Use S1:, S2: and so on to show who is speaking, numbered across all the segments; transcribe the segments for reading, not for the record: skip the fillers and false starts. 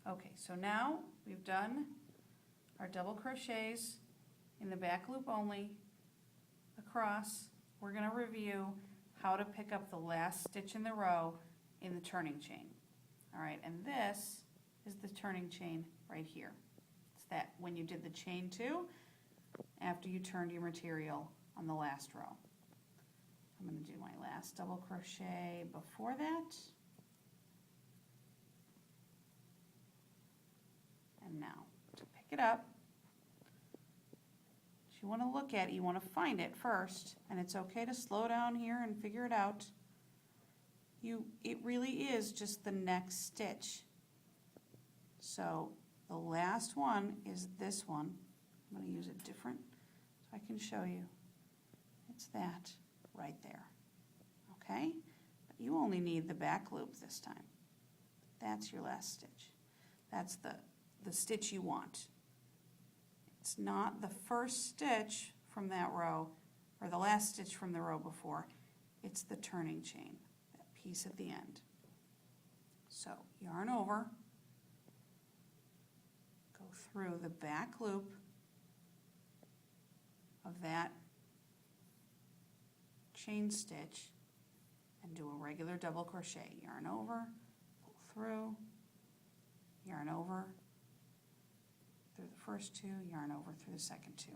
S1: Okay, so now we've done our double crochets in the back loop only across. We're going to review how to pick up the last stitch in the row in the turning chain. All right, and this is the turning chain right here. It's that when you did the chain 2 after you turned your material on the last row. I'm going to do my last double crochet before that. And now to pick it up, you want to look at it, you want to find it first, and it's okay to slow down here and figure it out. It really is just the next stitch. So the last one is this one. I'm going to use it different so I can show you. It's that right there. Okay? But you only need the back loop this time. That's your last stitch. That's the stitch you want. It's not the first stitch from that row or the last stitch from the row before. It's the turning chain, that piece at the end. So yarn over, go through the back loop of that chain stitch and do a regular double crochet. Yarn over, pull through, yarn over through the first 2, yarn over through the second 2.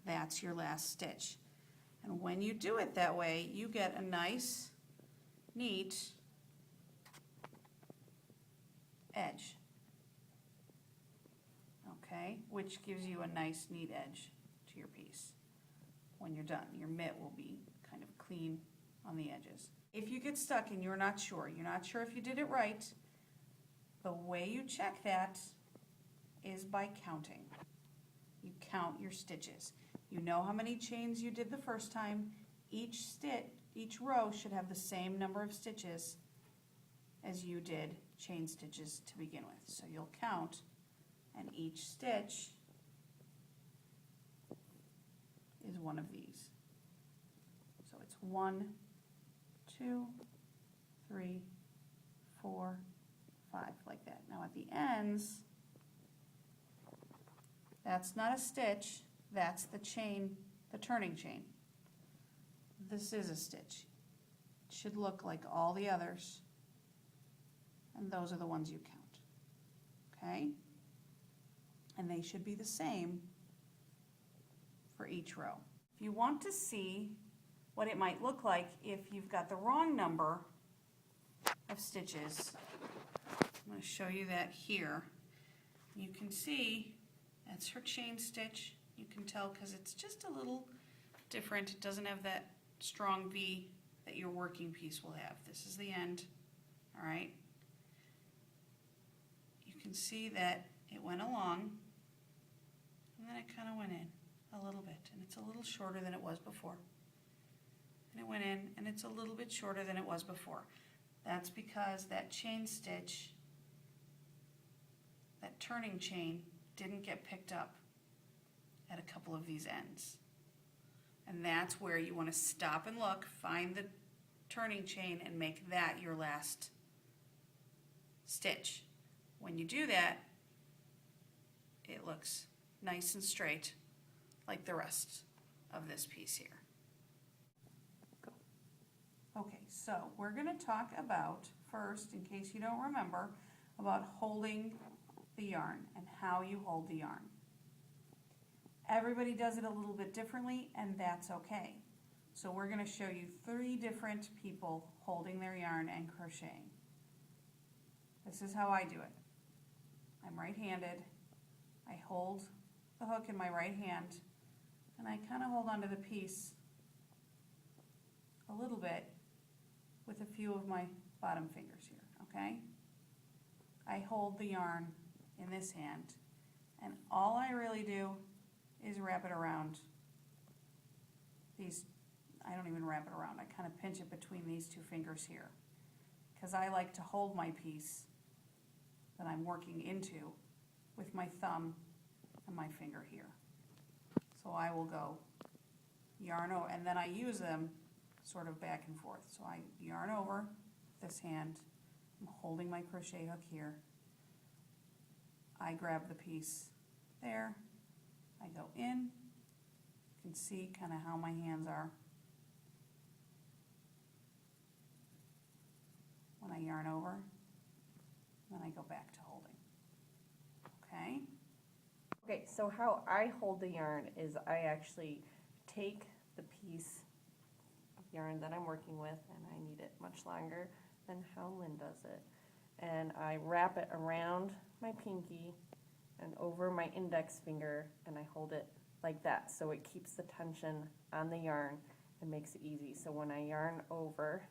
S1: That's your last stitch. And when you do it that way, you get a nice, neat edge. Okay, which gives you a nice, neat edge to your piece. When you're done, your mitt will be kind of clean on the edges. If you get stuck and you're not sure if you did it right, the way you check that is by counting. You count your stitches. You know how many chains you did the first time. Each row should have the same number of stitches as you did chain stitches to begin with. So you'll count, and each stitch is one of these. So it's 1, 2, 3, 4, 5, like that. Now at the ends, that's not a stitch, that's the chain, the turning chain. This is a stitch. It should look like all the others, and those are the ones you count. Okay? And they should be the same for each row. If you want to see what it might look like if you've got the wrong number of stitches, I'm going to show you that here. You can see that's her chain stitch. You can tell because it's just a little different. It doesn't have that strong V that your working piece will have. This is the end, all right? You can see that it went along, and then it kind of went in a little bit, and it's a little shorter than it was before. And it went in, and it's a little bit shorter than it was before. That's because that chain stitch, that turning chain, didn't get picked up at a couple of these ends. And that's where you want to stop and look, find the turning chain, and make that your last stitch. When you do that, it looks nice and straight like the rest of this piece here. Okay, so we're going to talk about first, in case you don't remember, about holding the yarn and how you hold the yarn. Everybody does it a little bit differently, and that's okay. So we're going to show you 3 different people holding their yarn and crocheting. This is how I do it. I'm right-handed. I hold the hook in my right hand, and I kind of hold onto the piece a little bit with a few of my bottom fingers here, okay? I hold the yarn in this hand, and all I really do is wrap it around these. I don't even wrap it around. I kind of pinch it between these 2 fingers here, because I like to hold my piece that I'm working into with my thumb and my finger here. So I will go yarn over, and then I use them sort of back and forth. So I yarn over this hand, I'm holding my crochet hook here, I grab the piece there, I go in, you can see kind of how my hands are when I yarn over, then I go back to holding. Okay?
S2: Okay, so how I hold the yarn is I actually take the piece of yarn that I'm working with, and I need it much longer than how Lynn does it. And I wrap it around my pinky and over my index finger, and I hold it like that, so it keeps the tension on the yarn and makes it easy. So when I yarn over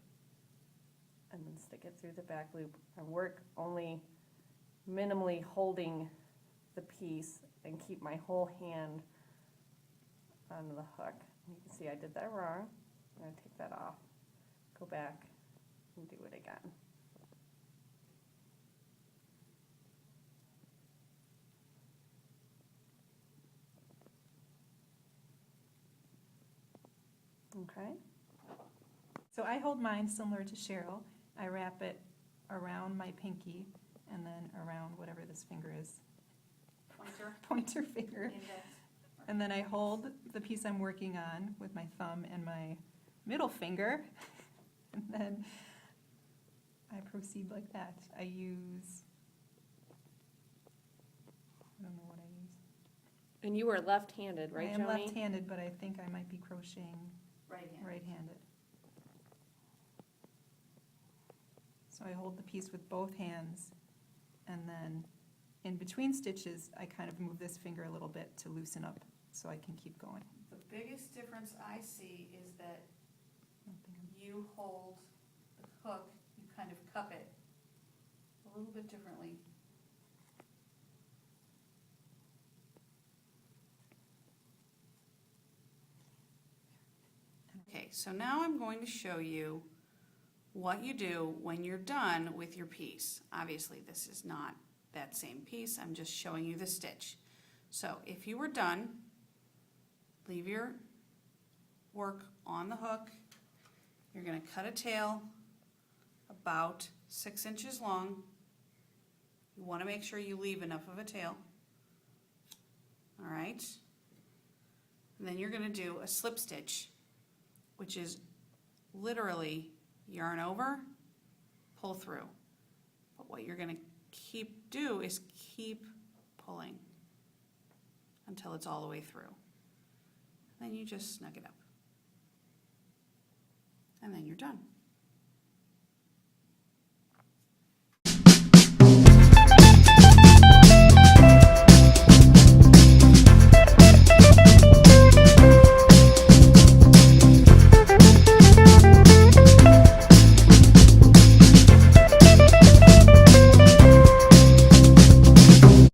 S2: and then stick it through the back loop, I work only minimally holding the piece and keep my whole hand on the hook. You can see I did that wrong. I'm going to take that off, go back, and do it again. Okay.
S3: So I hold mine similar to Cheryl. I wrap it around my pinky and then around whatever this finger is, pointer finger. And then I hold the piece I'm working on with my thumb and my middle finger. And then I proceed like that. I don't know what I use.
S2: And you are left-handed, right,
S3: I am
S2: Joni?
S3: left-handed, but I think I might be crocheting
S1: Right-handed.
S3: right-handed. So I hold the piece with both hands, and then in between stitches, I kind of move this finger a little bit to loosen up so I can keep going.
S1: The biggest difference I see is that you hold the hook, you kind of cup it a little bit differently. Okay, so now I'm going to show you what you do when you're done with your piece. Obviously, this is not that same piece, I'm just showing you the stitch. So if you were done, leave your work on the hook. You're going to cut a tail about 6 inches long. You want to make sure you leave enough of a tail. All right. And then you're going to do a slip stitch, which is literally yarn over, pull through. But what you're going to do is keep pulling until it's all the way through. Then you just snug it up. And then you're done.